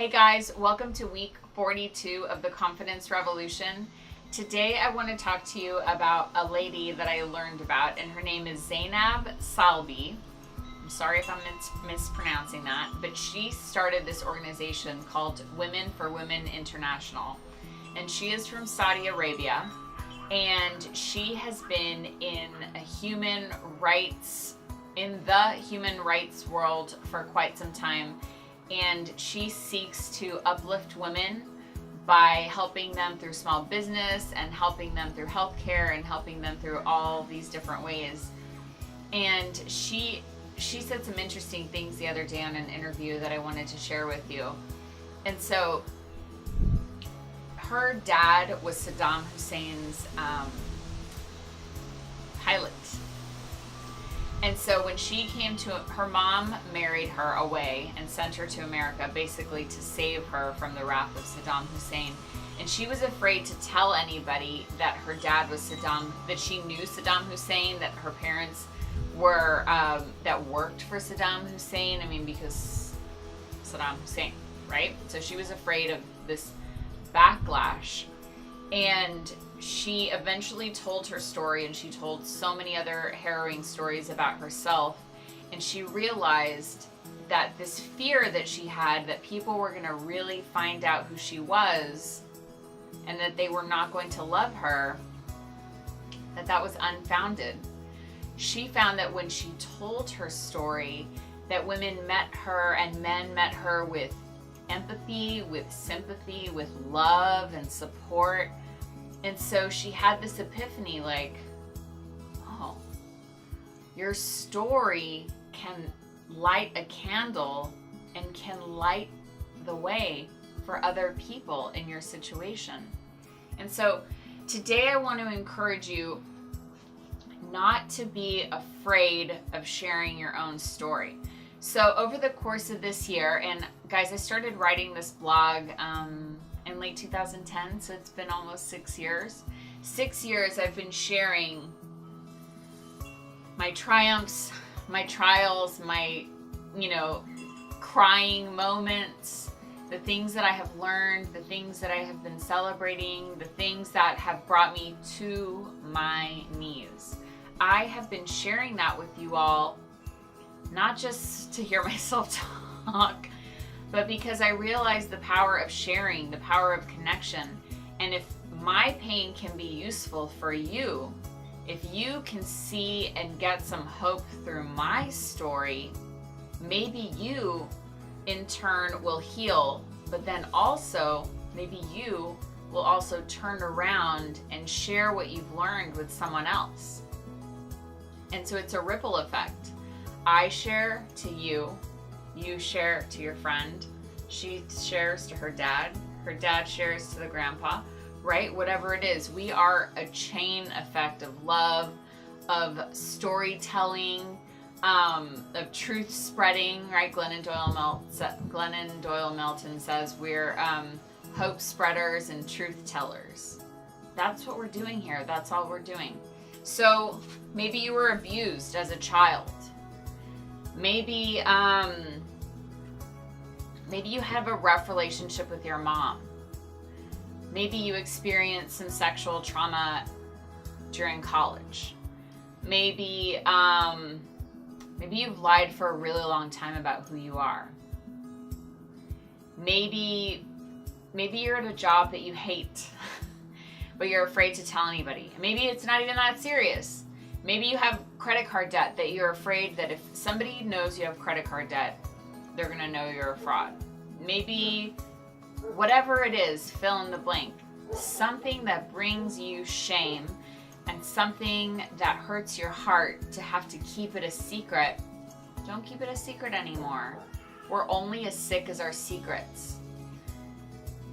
Hey guys, welcome to week 42 of the Confidence Revolution. Today I want to talk to you about a lady that I learned about, and her name is Zainab Salbi. I'm sorry if I'm mispronouncing that, but she started this organization called Women for Women International, and she is from Saudi Arabia, and she has been in the human rights world for quite some time. And she seeks to uplift women by helping them through small business and helping them through healthcare and helping them through all these different ways. And she said some interesting things the other day on an interview that I wanted to share with you. And so her dad was Saddam Hussein's pilot. And so when she came to, her mom married her away and sent her to America basically to save her from the wrath of Saddam Hussein. And she was afraid to tell anybody that her dad was that she knew Saddam Hussein, that her parents were, that worked for Saddam Hussein. I mean, because Saddam Hussein, right? So she was afraid of this backlash. And she eventually told her story, and she told so many other harrowing stories about herself. And she realized that this fear that she had, that people were going to really find out who she was and that they were not going to love her, that was unfounded. She found that when she told her story, that women met her and men met her with empathy, with sympathy, with love and support. And so she had this epiphany like, oh, your story can light a candle and can light the way for other people in your situation. And so today I want to encourage you not to be afraid of sharing your own story. So over the course of this year, and guys, I started writing this blog in late 2010, so it's been almost 6 years. 6 years I've been sharing my triumphs, my trials, my, crying moments, the things that I have learned, the things that I have been celebrating, the things that have brought me to my knees. I have been sharing that with you all, not just to hear myself talk, but because I realize the power of sharing, the power of connection. And if my pain can be useful for you, if you can see and get some hope through my story, maybe you in turn will heal, but then also maybe you will also turn around and share what you've learned with someone else. And so it's a ripple effect. I share to you, you share to your friend, she shares to her dad shares to the grandpa, right? Whatever it is, we are a chain effect of love, of storytelling, of truth spreading, right? Glennon Doyle Melton says we're hope spreaders and truth tellers. That's what we're doing here. That's all we're doing. So maybe you were abused as a child. Maybe you have a rough relationship with your mom. Maybe you experienced some sexual trauma during college. Maybe you've lied for a really long time about who you are. Maybe you're at a job that you hate, but you're afraid to tell anybody. Maybe it's not even that serious. Maybe you have credit card debt that you're afraid that if somebody knows you have credit card debt, they're going to know you're a fraud. Maybe whatever it is, fill in the blank. Something that brings you shame and something that hurts your heart to have to keep it a secret. Don't keep it a secret anymore. We're only as sick as our secrets.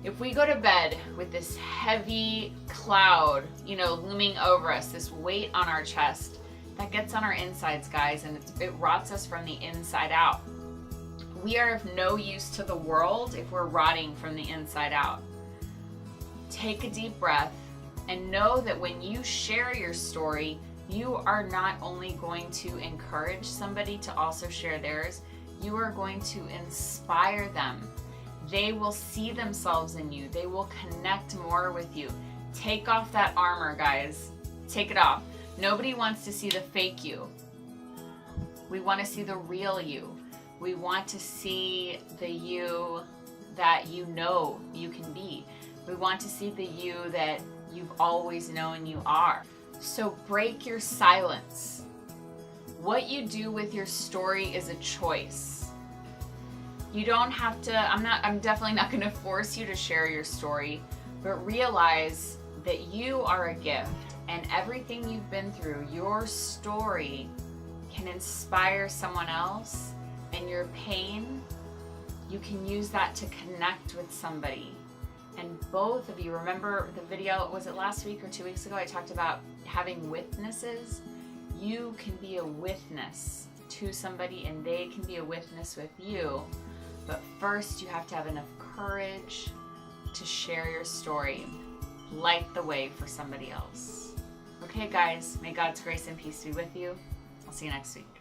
If we go to bed with this heavy cloud, looming over us, this weight on our chest, that gets on our insides, guys, and it rots us from the inside out. We are of no use to the world if we're rotting from the inside out. Take a deep breath and know that when you share your story, you are not only going to encourage somebody to also share theirs, you are going to inspire them. they will see themselves in you. They will connect more with you. Take off that armor, guys. Take it off. Nobody wants to see the fake you. We want to see the real you. We want to see the you that you know you can be. We want to see the you that you've always known you are. So break your silence. What you do with your story is a choice. You don't have to, I'm definitely not going to force you to share your story, but realize that you are a gift, and everything you've been through, your story can inspire someone else, and your pain, you can use that to connect with somebody. And both of you, remember the video, was it last week or 2 weeks ago, I talked about having witnesses? You can be a witness to somebody and they can be a witness with you. But first you have to have enough courage to share your story. Light the way for somebody else. Okay guys, may God's grace and peace be with you. I'll see you next week.